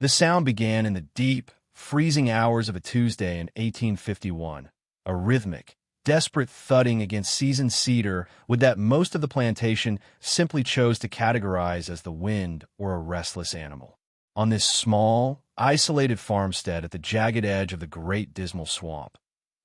The sound began in the deep, freezing hours of a Tuesday in 1851, a rhythmic, desperate thudding against seasoned cedar wood that most of the plantation simply chose to categorize as the wind or a restless animal. On this small, isolated farmstead at the jagged edge of the Great Dismal Swamp,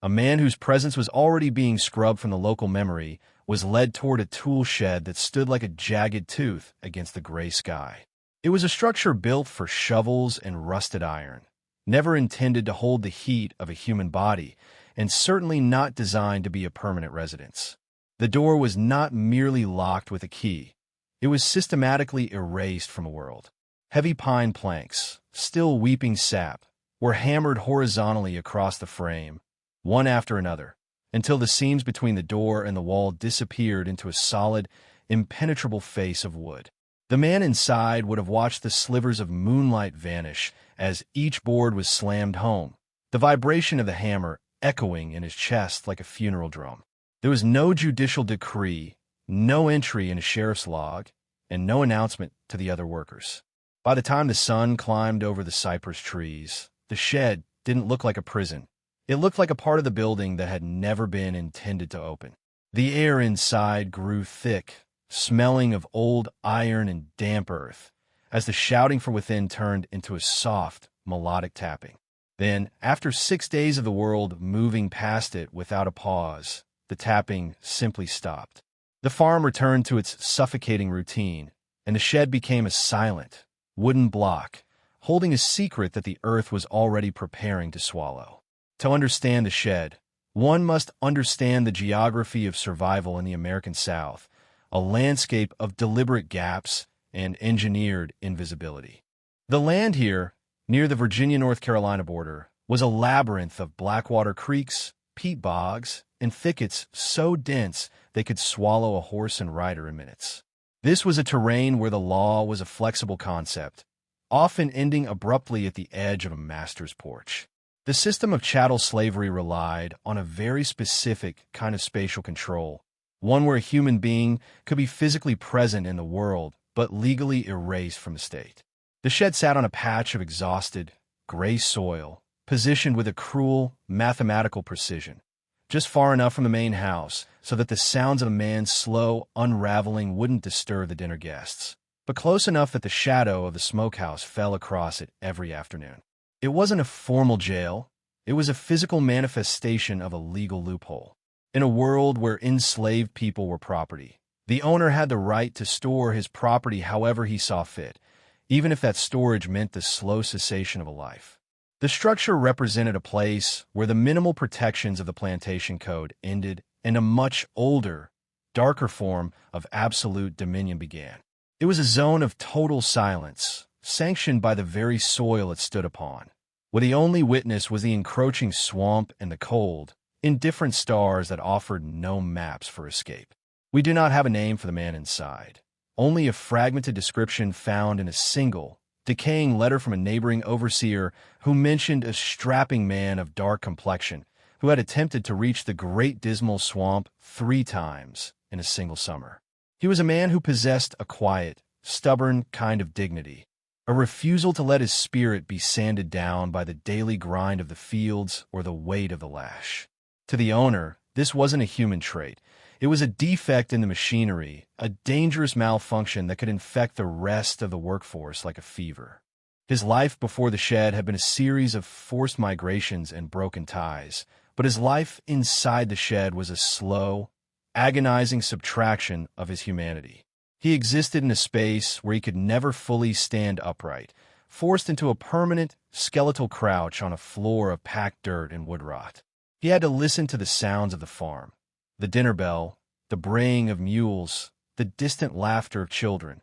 a man whose presence was already being scrubbed from the local memory was led toward a tool shed that stood like a jagged tooth against the gray sky. It was a structure built for shovels and rusted iron, never intended to hold the heat of a human body, and certainly not designed to be a permanent residence. The door was not merely locked with a key. It was systematically erased from the world. Heavy pine planks, still weeping sap, were hammered horizontally across the frame, one after another, until the seams between the door and the wall disappeared into a solid, impenetrable face of wood. The man inside would have watched the slivers of moonlight vanish as each board was slammed home, the vibration of the hammer echoing in his chest like a funeral drum. There was no judicial decree, no entry in a sheriff's log, and no announcement to the other workers. By the time the sun climbed over the cypress trees, the shed didn't look like a prison. It looked like a part of the building that had never been intended to open. The air inside grew thick, smelling of old iron and damp earth, as the shouting from within turned into a soft, melodic tapping. Then, after 6 days of the world moving past it without a pause, the tapping simply stopped. The farm returned to its suffocating routine, and the shed became a silent, wooden block, holding a secret that the earth was already preparing to swallow. To understand the shed, one must understand the geography of survival in the American South, a landscape of deliberate gaps and engineered invisibility. The land here, near the Virginia-North Carolina border, was a labyrinth of blackwater creeks, peat bogs, and thickets so dense they could swallow a horse and rider in minutes. This was a terrain where the law was a flexible concept, often ending abruptly at the edge of a master's porch. The system of chattel slavery relied on a very specific kind of spatial control, one where a human being could be physically present in the world but legally erased from the state. The shed sat on a patch of exhausted, gray soil, positioned with a cruel, mathematical precision, just far enough from the main house so that the sounds of a man's slow unraveling wouldn't disturb the dinner guests, but close enough that the shadow of the smokehouse fell across it every afternoon. It wasn't a formal jail. It was a physical manifestation of a legal loophole. In a world where enslaved people were property, the owner had the right to store his property however he saw fit, even if that storage meant the slow cessation of a life. The structure represented a place where the minimal protections of the plantation code ended and a much older, darker form of absolute dominion began. It was a zone of total silence, sanctioned by the very soil it stood upon, where the only witness was the encroaching swamp and the cold, indifferent stars that offered no maps for escape. We do not have a name for the man inside, only a fragmented description found in a single, decaying letter from a neighboring overseer who mentioned a strapping man of dark complexion who had attempted to reach the Great Dismal Swamp 3 times in a single summer. He was a man who possessed a quiet, stubborn kind of dignity, a refusal to let his spirit be sanded down by the daily grind of the fields or the weight of the lash. To the owner, this wasn't a human trait. It was a defect in the machinery, a dangerous malfunction that could infect the rest of the workforce like a fever. His life before the shed had been a series of forced migrations and broken ties, but his life inside the shed was a slow, agonizing subtraction of his humanity. He existed in a space where he could never fully stand upright, forced into a permanent, skeletal crouch on a floor of packed dirt and wood rot. He had to listen to the sounds of the farm, the dinner bell, the braying of mules, the distant laughter of children,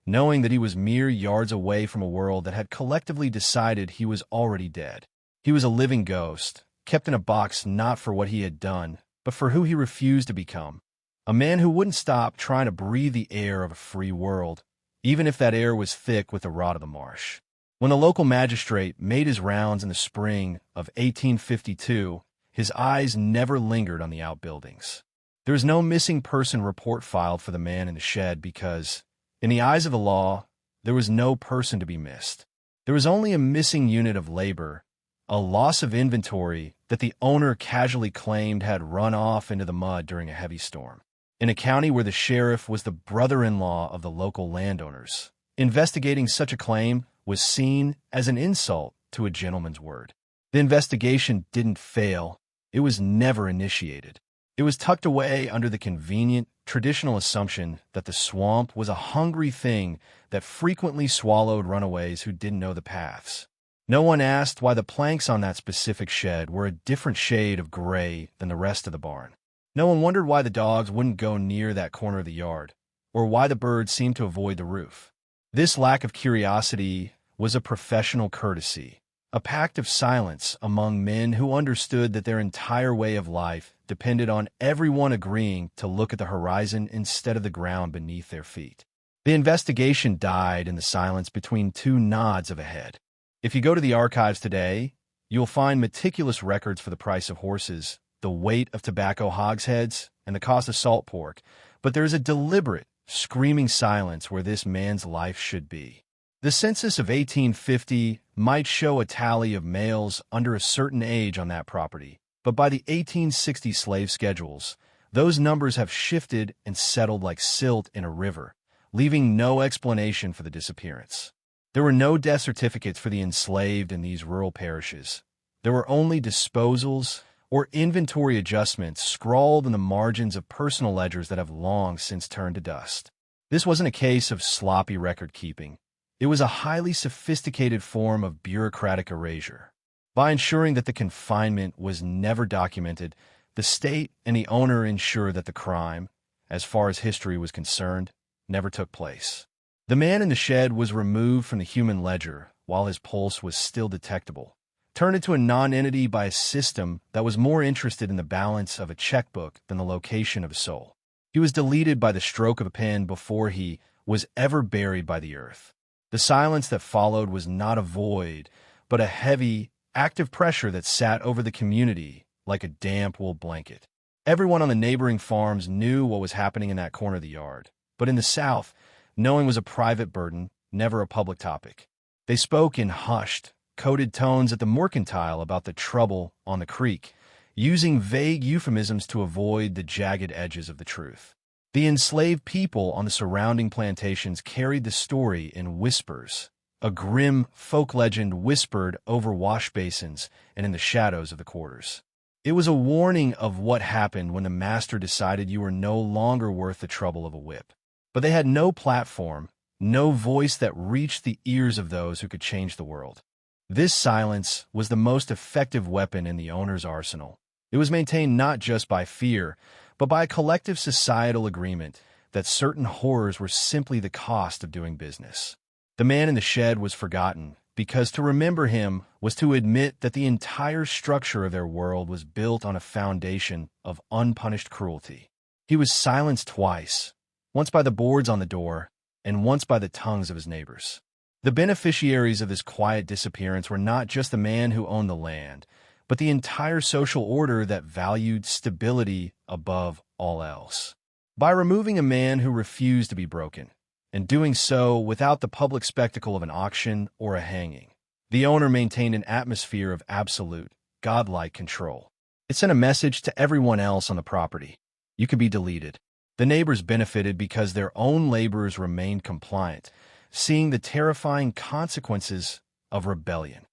knowing that he was mere yards away from a world that had collectively decided he was already dead. He was a living ghost, kept in a box not for what he had done, but for who he refused to become. A man who wouldn't stop trying to breathe the air of a free world, even if that air was thick with the rot of the marsh. When the local magistrate made his rounds in the spring of 1852, his eyes never lingered on the outbuildings. There was no missing person report filed for the man in the shed because, in the eyes of the law, there was no person to be missed. There was only a missing unit of labor, a loss of inventory that the owner casually claimed had run off into the mud during a heavy storm. In a county where the sheriff was the brother-in-law of the local landowners, investigating such a claim was seen as an insult to a gentleman's word. The investigation didn't fail. It was never initiated. It was tucked away under the convenient, traditional assumption that the swamp was a hungry thing that frequently swallowed runaways who didn't know the paths. No one asked why the planks on that specific shed were a different shade of gray than the rest of the barn. No one wondered why the dogs wouldn't go near that corner of the yard, or why the birds seemed to avoid the roof. This lack of curiosity was a professional courtesy, a pact of silence among men who understood that their entire way of life depended on everyone agreeing to look at the horizon instead of the ground beneath their feet. The investigation died in the silence between two nods of a head. If you go to the archives today, you'll find meticulous records for the price of horses, the weight of tobacco hogsheads, and the cost of salt pork, but there is a deliberate, screaming silence where this man's life should be. The census of 1850 might show a tally of males under a certain age on that property, but by the 1860 slave schedules, those numbers have shifted and settled like silt in a river, leaving no explanation for the disappearance. There were no death certificates for the enslaved in these rural parishes. There were only disposals or inventory adjustments scrawled in the margins of personal ledgers that have long since turned to dust. This wasn't a case of sloppy record-keeping. It was a highly sophisticated form of bureaucratic erasure. By ensuring that the confinement was never documented, the state and the owner ensured that the crime, as far as history was concerned, never took place. The man in the shed was removed from the human ledger while his pulse was still detectable, turned into a non-entity by a system that was more interested in the balance of a checkbook than the location of a soul. He was deleted by the stroke of a pen before he was ever buried by the earth. The silence that followed was not a void, but a heavy, active pressure that sat over the community like a damp wool blanket. Everyone on the neighboring farms knew what was happening in that corner of the yard, but in the South, knowing was a private burden, never a public topic. They spoke in hushed, coded tones at the mercantile about the trouble on the creek, using vague euphemisms to avoid the jagged edges of the truth. The enslaved people on the surrounding plantations carried the story in whispers, a grim folk legend whispered over wash basins and in the shadows of the quarters. It was a warning of what happened when the master decided you were no longer worth the trouble of a whip. But they had no platform, no voice that reached the ears of those who could change the world. This silence was the most effective weapon in the owner's arsenal. It was maintained not just by fear, but by a collective societal agreement that certain horrors were simply the cost of doing business. The man in the shed was forgotten, because to remember him was to admit that the entire structure of their world was built on a foundation of unpunished cruelty. He was silenced twice, once by the boards on the door, and once by the tongues of his neighbors. The beneficiaries of this quiet disappearance were not just the man who owned the land, but the entire social order that valued stability above all else. By removing a man who refused to be broken, and doing so without the public spectacle of an auction or a hanging, the owner maintained an atmosphere of absolute, godlike control. It sent a message to everyone else on the property. You could be deleted. The neighbors benefited because their own laborers remained compliant, seeing the terrifying consequences of rebellion.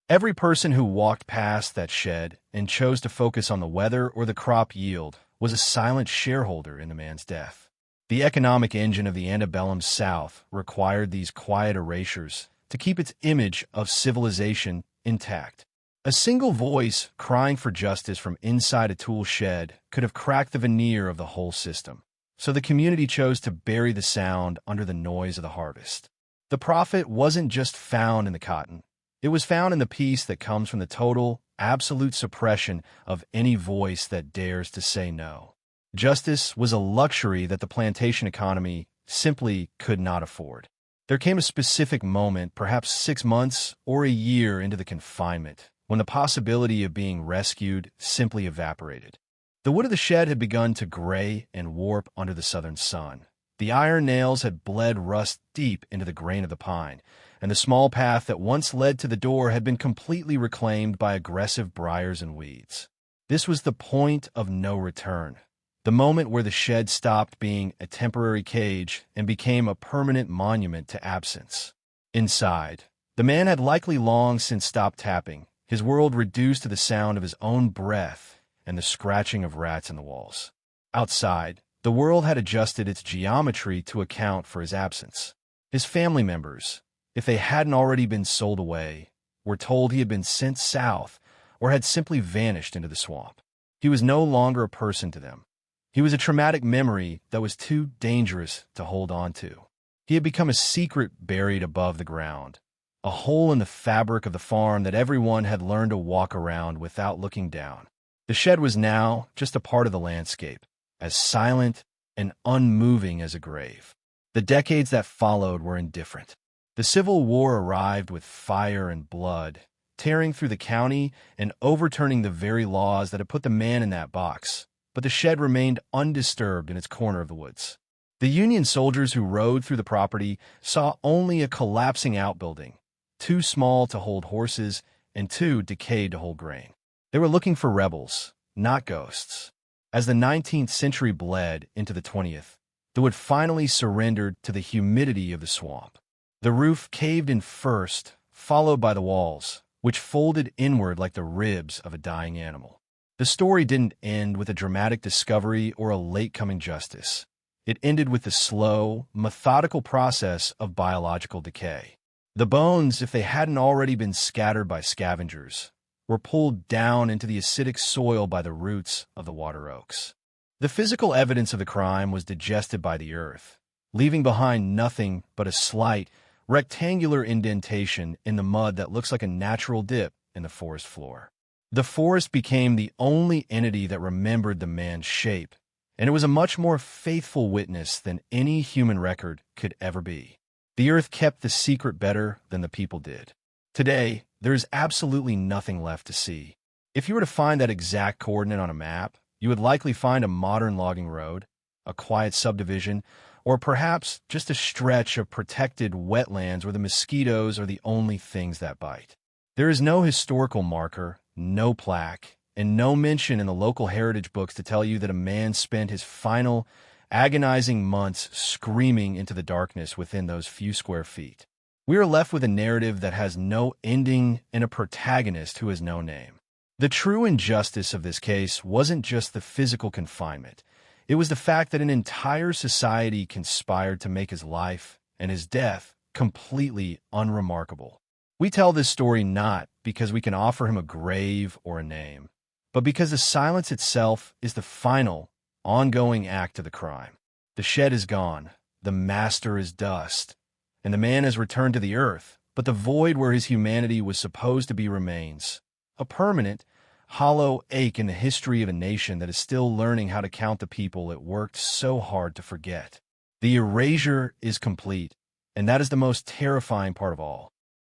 Every person who walked past that shed and chose to focus on the weather or the crop yield was a silent shareholder in the man's death. The economic engine of the antebellum South required these quiet erasures to keep its image of civilization intact. A single voice crying for justice from inside a tool shed could have cracked the veneer of the whole system. So the community chose to bury the sound under the noise of the harvest. The profit wasn't just found in the cotton. It was found in the peace that comes from the total, absolute suppression of any voice that dares to say no. Justice was a luxury that the plantation economy simply could not afford. There came a specific moment, perhaps 6 months or a year into the confinement, when the possibility of being rescued simply evaporated. The wood of the shed had begun to gray and warp under the southern sun. The iron nails had bled rust deep into the grain of the pine, and the small path that once led to the door had been completely reclaimed by aggressive briars and weeds. This was the point of no return, the moment where the shed stopped being a temporary cage and became a permanent monument to absence. Inside, the man had likely long since stopped tapping, his world reduced to the sound of his own breath and the scratching of rats in the walls. Outside, the world had adjusted its geometry to account for his absence. His family members, if they hadn't already been sold away, were told he had been sent south or had simply vanished into the swamp. He was no longer a person to them. He was a traumatic memory that was too dangerous to hold on to. He had become a secret buried above the ground, a hole in the fabric of the farm that everyone had learned to walk around without looking down. The shed was now just a part of the landscape, as silent and unmoving as a grave. The decades that followed were indifferent. The Civil War arrived with fire and blood, tearing through the county and overturning the very laws that had put the man in that box. But the shed remained undisturbed in its corner of the woods. The Union soldiers who rode through the property saw only a collapsing outbuilding, too small to hold horses and too decayed to hold grain. They were looking for rebels, not ghosts. As the 19th century bled into the 20th, the wood finally surrendered to the humidity of the swamp. The roof caved in first, followed by the walls, which folded inward like the ribs of a dying animal. The story didn't end with a dramatic discovery or a late-coming justice. It ended with the slow, methodical process of biological decay. The bones, if they hadn't already been scattered by scavengers, were pulled down into the acidic soil by the roots of the water oaks. The physical evidence of the crime was digested by the earth, leaving behind nothing but a slight, rectangular indentation in the mud that looks like a natural dip in the forest floor. The forest became the only entity that remembered the man's shape, and it was a much more faithful witness than any human record could ever be. The earth kept the secret better than the people did. Today, there is absolutely nothing left to see. If you were to find that exact coordinate on a map, you would likely find a modern logging road, a quiet subdivision, or perhaps just a stretch of protected wetlands where the mosquitoes are the only things that bite. There is no historical marker, no plaque, and no mention in the local heritage books to tell you that a man spent his final, agonizing months screaming into the darkness within those few square feet. We are left with a narrative that has no ending and a protagonist who has no name. The true injustice of this case wasn't just the physical confinement. It was the fact that an entire society conspired to make his life and his death completely unremarkable. We tell this story not because we can offer him a grave or a name, but because the silence itself is the final, ongoing act of the crime. The shed is gone, the master is dust, and the man has returned to the earth, but the void where his humanity was supposed to be remains, a permanent, hollow ache in the history of a nation that is still learning how to count the people it worked so hard to forget. The erasure is complete, and that is the most terrifying part of all.